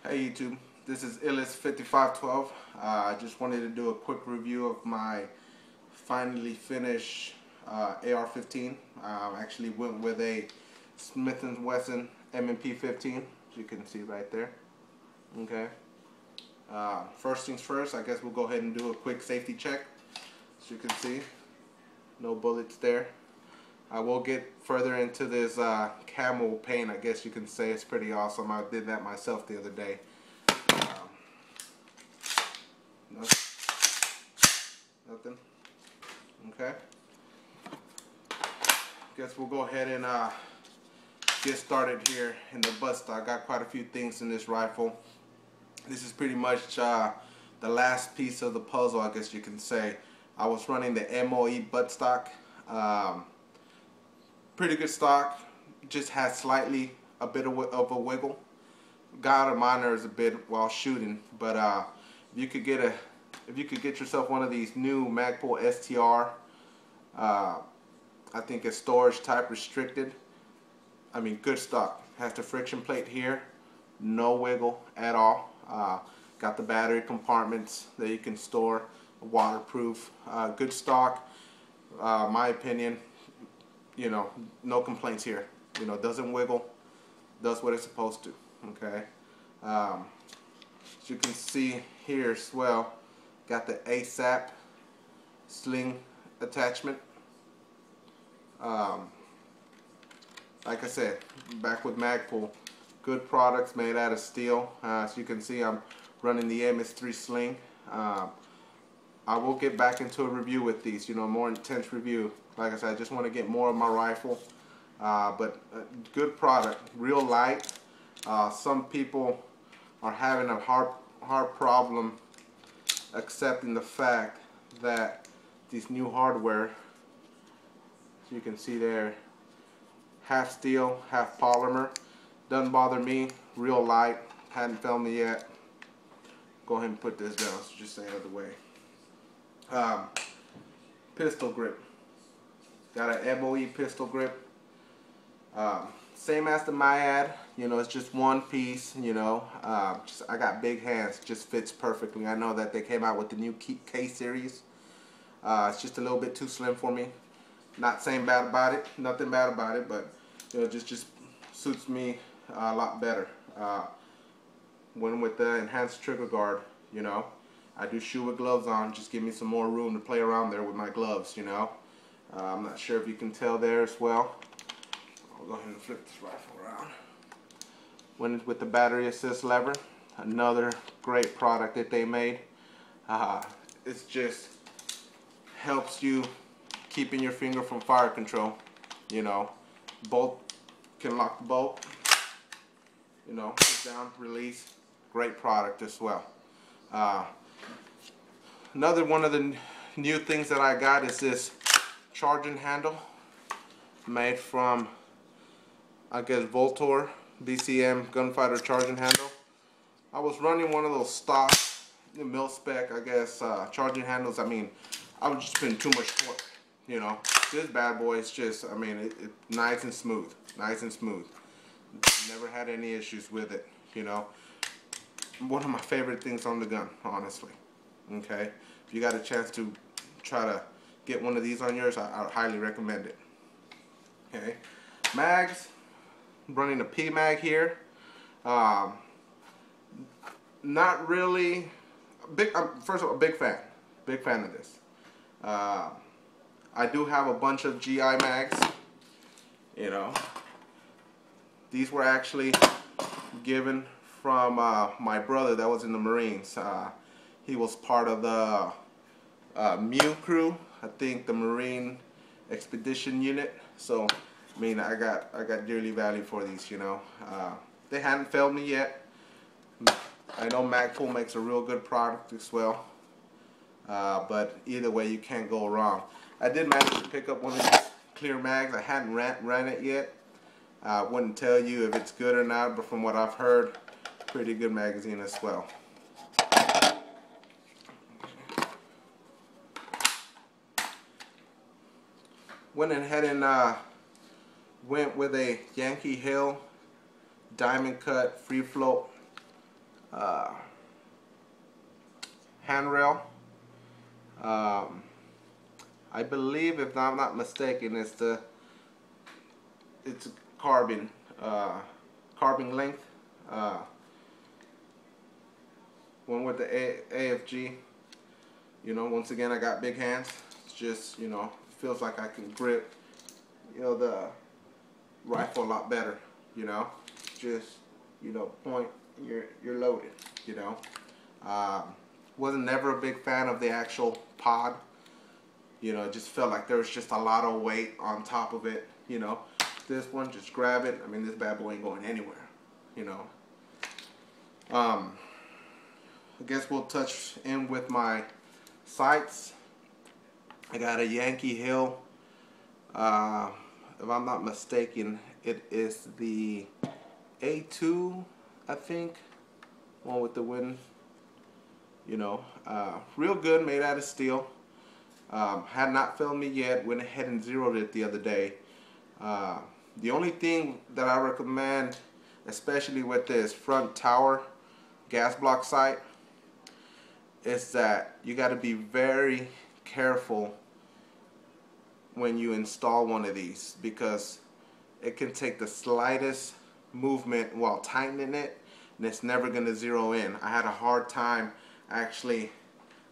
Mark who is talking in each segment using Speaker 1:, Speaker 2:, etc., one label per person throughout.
Speaker 1: Hey YouTube, this is Illis5512. I just wanted to do a quick review of my finally finished AR15. Actually went with a Smith & Wesson M&P 15, as you can see right there. Okay. First things first, I guess we'll go ahead and do a quick safety check. As you can see, no bullets there. I will get further into this camel paint, I guess you can say. It's pretty awesome. I did that myself the other day. Nothing. Okay. Guess we'll go ahead and get started here in the butt. I got quite a few things in this rifle. This is pretty much the last piece of the puzzle, I guess you can say. I was running the MOE buttstock. Pretty good stock, just has slightly a bit of a wiggle. Got out of minors a bit while shooting, but if you could get yourself one of these new Magpul STR, I think it's storage type restricted. I mean, good stock. Has the friction plate here, no wiggle at all. Got the battery compartments that you can store, waterproof. Good stock, my opinion. You know, no complaints here. You know, doesn't wiggle, does what it's supposed to. Okay. As you can see here as well, got the ASAP sling attachment. Like I said, back with Magpul, good products made out of steel. As you can see, I'm running the MS3 sling. I will get back into a review with these, you know, more intense review. Like I said, I just want to get more of my rifle, but good product, real light. Some people are having a hard problem accepting the fact that these new hardware, as you can see there, half steel, half polymer. Doesn't bother me, real light, hadn't filmed it yet. Go ahead and put this down, so just stay out of the way. Pistol grip. Got an MOE pistol grip. Same as the Myad, you know, it's just one piece, you know. I got big hands, just fits perfectly. I know that they came out with the new K series. It's just a little bit too slim for me. Not saying bad about it, nothing bad about it, but you know, just suits me a lot better. Went with the enhanced trigger guard, you know. I do shoot with gloves on, just give me some more room to play around there with my gloves, you know. I'm not sure if you can tell there as well. I'll go ahead and flip this rifle around. Went with the battery assist lever, another great product that they made. It's just helps you keeping your finger from fire control, you know. Bolt, can lock the bolt, you know, put down, release. Great product as well. Another one of the new things that I got is this charging handle made from, I guess, Voltor BCM gunfighter charging handle. I was running one of those stock mil spec, I guess, charging handles. I mean, I was just putting too much torque, you know. This bad boy is just, I mean, it's nice and smooth, nice and smooth. Never had any issues with it, you know. One of my favorite things on the gun, honestly. Okay, if you got a chance to try to get one of these on yours, I highly recommend it. Okay, mags, running a P mag here. Not really big. First of all, big fan of this. I do have a bunch of GI mags. You know, these were actually given from my brother that was in the Marines. He was part of the MEU crew, I think the Marine Expedition Unit. So, I mean, I got dearly value for these, you know. They hadn't failed me yet. I know Magpul makes a real good product as well. But either way, you can't go wrong. I did manage to pick up one of these clear mags. I hadn't ran it yet. I wouldn't tell you if it's good or not, but from what I've heard, pretty good magazine as well. Went ahead and went with a Yankee Hill diamond cut free float uh, handrail. Um, I believe, if I'm not mistaken, it's carbon carbon length. Uh, One with the AFG. You know, once again, I got big hands. It's just, you know, feels like I can grip, you know, the rifle a lot better. You know, just, you know, point, you're loaded. You know, wasn't never a big fan of the actual pod. You know, it just felt like there was just a lot of weight on top of it. You know, this one, just grab it. I mean, this bad boy ain't going anywhere. You know. I guess we'll touch in with my sights. I got a Yankee Hill. If I'm not mistaken, it is the A2, I think. One with the wind. You know, real good, made out of steel. Had not filmed me yet. Went ahead and zeroed it the other day. The only thing that I recommend, especially with this front tower gas block sight, is that you got to be very careful when you install one of these, because it can take the slightest movement while tightening it and it's never going to zero in. I had a hard time actually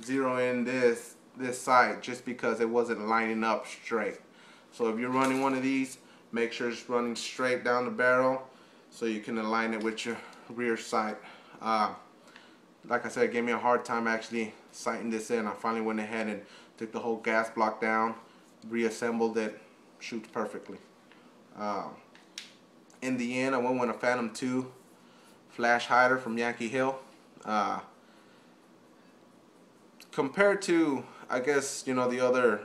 Speaker 1: zeroing this sight just because it wasn't lining up straight. So if you're running one of these, make sure it's running straight down the barrel so you can align it with your rear sight. Like I said, it gave me a hard time actually sighting this in. I finally went ahead and took the whole gas block down, reassembled it, shoots perfectly. In the end, I went with a Phantom 2 flash hider from Yankee Hill. Compared to, I guess, you know, the other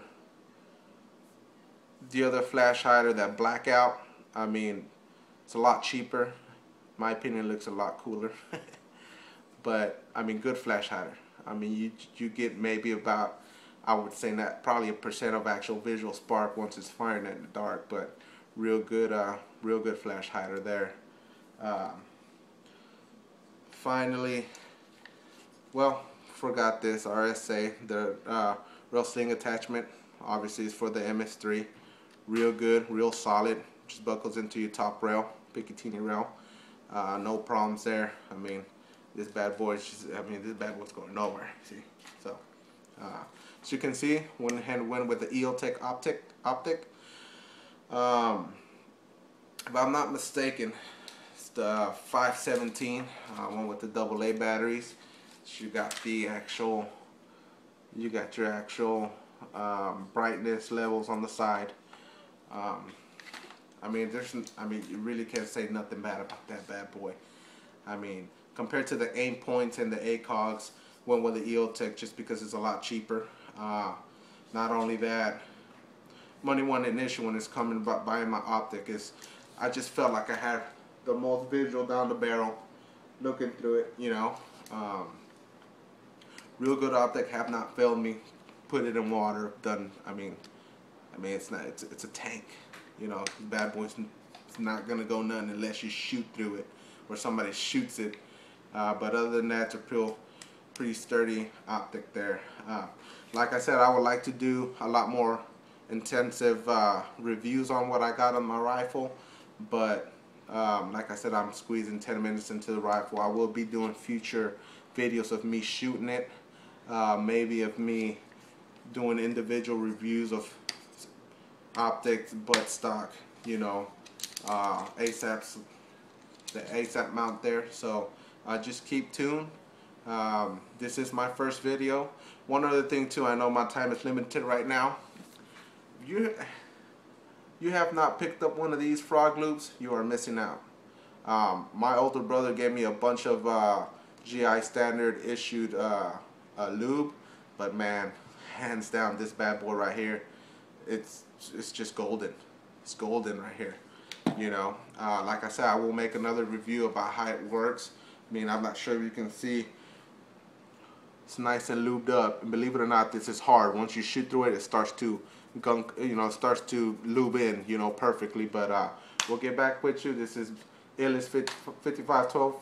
Speaker 1: flash hider, that blackout, I mean, it's a lot cheaper. My opinion, looks a lot cooler. But I mean, good flash hider. I mean, you get maybe about, I would say, that probably 1% of actual visual spark once it's firing in the dark. But real good flash hider there. Finally, well, forgot this RSA, the rail sling attachment. Obviously, is for the MS3. Real good, real solid. Just buckles into your top rail, Picatinny rail. No problems there. I mean, this bad boy is just, this bad boy's going nowhere. See, so as you can see, went ahead and went with the EOTech optic. If I'm not mistaken, it's the 517, one with the AA batteries. So you got the actual, your actual brightness levels on the side. I mean, you really can't say nothing bad about that bad boy. I mean, compared to the aim points and the ACOGs, went with the EOTech just because it's a lot cheaper. Not only that, money one initial when it's coming about buying my optic is, I just felt like I had the most visual down the barrel, looking through it. You know, real good optic, have not failed me. Put it in water, done. I mean, it's a tank. You know, bad boy's it's not gonna go nothing unless you shoot through it or somebody shoots it. But other than that, it's a pretty sturdy optic there. Like I said, I would like to do a lot more intensive reviews on what I got on my rifle, but like I said, I'm squeezing 10 minutes into the rifle. I will be doing future videos of me shooting it, maybe of me doing individual reviews of optics, buttstock, you know, ASAP's, the ASAP mount there. So just keep tuned. This is my first video. One other thing too, I know my time is limited right now. You have not picked up one of these frog loops, you are missing out. My older brother gave me a bunch of GI standard issued lube, but man, hands down, this bad boy right here, it's just golden. It's golden right here. You know, like I said, I will make another review about how it works. I mean, I'm not sure if you can see. It's nice and lubed up, and believe it or not, this is hard. Once you shoot through it, it starts to gunk, you know, starts to lube in, you know, perfectly. But we'll get back with you. This is Illis 5512.